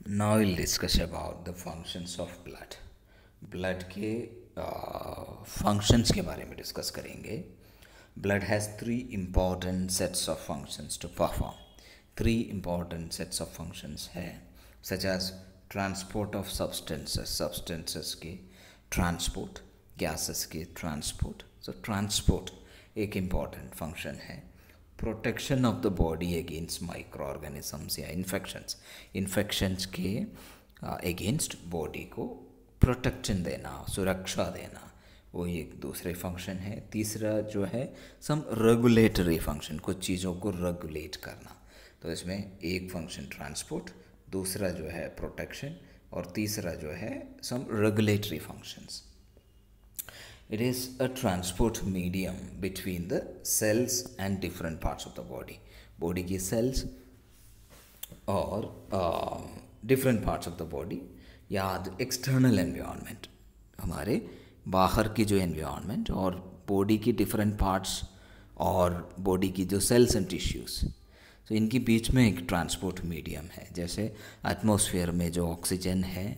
Now we'll discuss about the functions of blood. Blood के functions के बारे में डिस्कस करेंगे. Blood has three important sets of functions to perform. Three important sets of functions है, such as transport of substances के transport, gases के transport. So transport एक important function है. Protection of the body against micro organisms या infections के against body को protection देना, सुरक्षा देना, वो एक दूसरे फंक्शन है. तीसरा जो है सम रेगुलेटरी फंक्शन, कुछ चीज़ों को रेगुलेट करना. तो इसमें एक फंक्शन ट्रांसपोर्ट, दूसरा जो है प्रोटेक्शन और तीसरा जो है some regulatory functions. It is a transport medium between the cells and different parts of the body. Body की cells और different parts of the body या external environment, हमारे बाहर की जो environment और body की different parts और body की जो cells and tissues, तो इनके बीच में एक ट्रांसपोर्ट मीडियम है. जैसे एटमॉस्फेयर में जो ऑक्सीजन है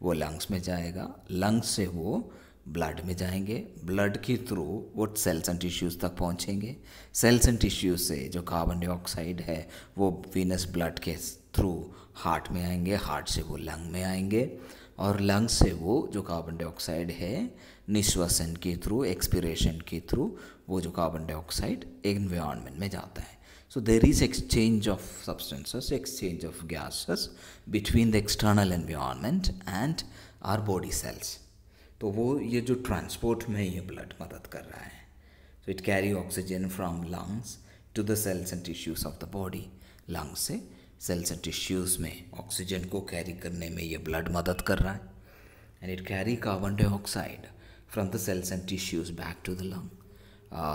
वो लंग्स में जाएगा, लंग्स से वो ब्लड में जाएंगे, ब्लड के थ्रू वो सेल्स एंड टिश्यूज़ तक पहुंचेंगे, सेल्स एंड टिश्यूज़ से जो कार्बन डाइऑक्साइड है वो वीनस ब्लड के थ्रू हार्ट में आएंगे, हार्ट से वो लंग में आएंगे और लंग्स से वो जो कार्बन डाइऑक्साइड है निश्वसन के थ्रू, एक्सपिरेशन के थ्रू वो जो कार्बन डाइऑक्साइड एनवायरनमेंट में जाता है. So there is exchange of substances, exchange of gases between the external environment and our body cells. तो वो ये जो ट्रांसपोर्ट में ये ब्लड मदद कर रहा है. So it carry oxygen from lungs to the cells and tissues of the body. Lungs से सेल्स एंड टिश्यूज़ में ऑक्सीजन को कैरी करने में ये ब्लड मदद कर रहा है. And it carry carbon dioxide from the cells and tissues back to the lung.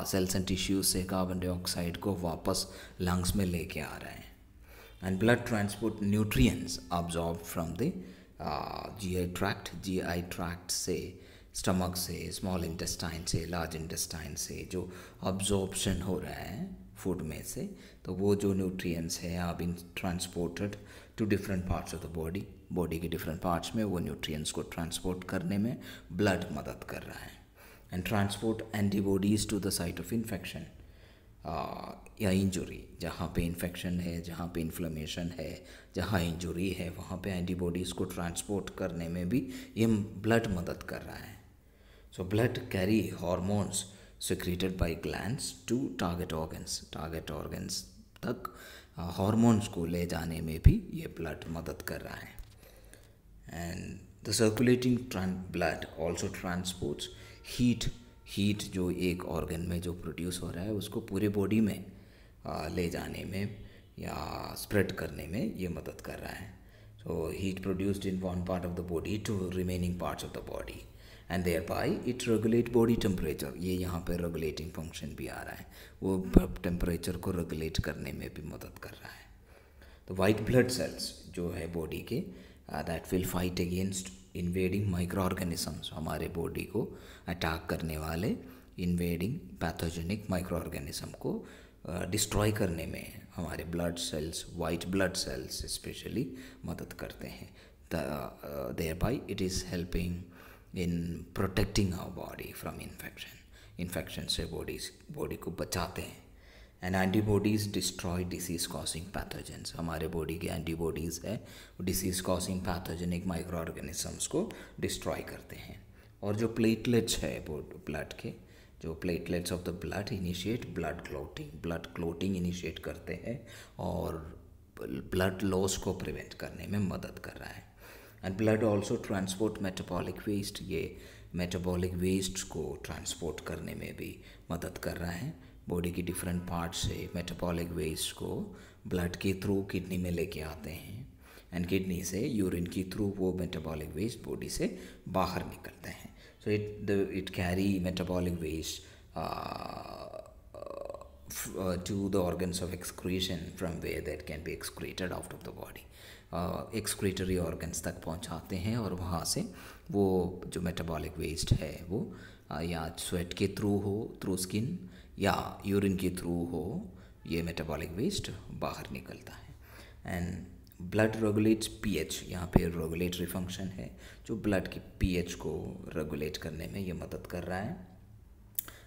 Cells and tissues से कार्बन डाइऑक्साइड को वापस लंग्स में लेके आ रहा है. And blood transport nutrients absorb from the GI tract से, स्टमक से, स्मॉल इंटेस्टाइन से, लार्ज इंटेस्टाइन से जो अब्जॉर्प्शन हो रहा है फूड में से, तो वो जो न्यूट्रिएंट्स है are been transported to different parts of the body. Body के डिफरेंट पार्ट्स में वो न्यूट्रिएंट्स को ट्रांसपोर्ट करने में ब्लड मदद कर रहा है. And transport antibodies to the site of infection या इंजुरी. जहाँ पे इन्फेक्शन है, जहाँ पे इन्फ्लेमेशन है, जहाँ इंजुरी है, वहाँ पे एंटीबॉडीज़ को ट्रांसपोर्ट करने में भी ये ब्लड मदद कर रहा है. So blood carry hormones secreted by glands to target organs तक हार्मोन्स को ले जाने में भी ये ब्लड मदद कर रहा है. And the circulating blood also transports heat जो एक ऑर्गन में जो प्रोड्यूस हो रहा है उसको पूरे बॉडी में ले जाने में या स्प्रेड करने में ये मदद कर रहा है. So heat produced in one part of the body to remaining parts of the body and thereby it regulate body temperature. ये यहाँ पे रेगुलेटिंग फंक्शन भी आ रहा है, वो टेम्परेचर को रेगुलेट करने में भी मदद कर रहा है. तो वाइट ब्लड सेल्स जो है बॉडी के that will fight against invading micro organisms, हमारे बॉडी को अटैक करने वाले इन्वेडिंग पैथोजेनिक माइक्रो ऑर्गेनिज्म को डिस्ट्रॉय करने में हमारे blood cells, white blood cells specially मदद करते हैं. Thereby it is helping in protecting our body from infection से बॉडी को बचाते हैं. And antibodies destroy disease causing pathogens. हमारे बॉडी के एंटीबॉडीज़ है वो disease causing pathogenic micro organisms को डिस्ट्रॉय करते हैं. और जो प्लेटलेट्स है ब्लड के, जो platelets of the blood initiate blood clotting initiate करते हैं और ब्लड लॉस को प्रिवेंट करने में मदद कर रहा है. And blood also transport metabolic waste. ये मेटाबॉलिक वेस्ट को ट्रांसपोर्ट करने में भी मदद कर रहा है. बॉडी की डिफरेंट पार्ट से मेटाबॉलिक वेस्ट को ब्लड के थ्रू किडनी में लेके आते हैं एंड किडनी से यूरिन के थ्रू वो मेटाबॉलिक वेस्ट बॉडी से बाहर निकलते हैं. So it carry metabolic waste to the organs of excretion from where that can be excreted out of the body. Excretory organs तक पहुंचाते हैं और वहाँ से वो जो मेटाबॉलिक वेस्ट है वो या स्वेट के थ्रू हो, थ्रू स्किन या यूरिन के थ्रू हो, ये मेटाबॉलिक वेस्ट बाहर निकलता है. एंड ब्लड रेगुलेट्स पीएच, यहाँ पे रेगुलेटरी फंक्शन है जो ब्लड की पीएच को रेगुलेट करने में ये मदद कर रहा है।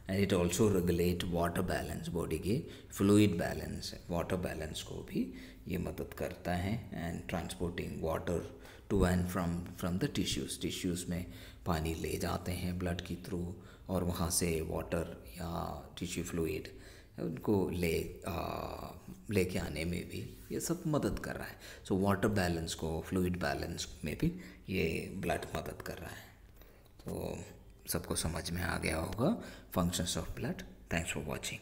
And it also regulate water balance, body के फ्लूइड बैलेंस, वाटर बैलेंस को भी ये मदद करता है। And transporting water to and from the tissues में पानी ले जाते हैं ब्लड के थ्रू, और वहाँ से वाटर या टिश्यू फ्लूइड उनको लेके आने में भी ये सब मदद कर रहा है। सो वाटर बैलेंस को, फ्लूइड बैलेंस में भी ये ब्लड मदद कर रहा है। तो सबको समझ में आ गया होगा functions of blood. Thanks for watching.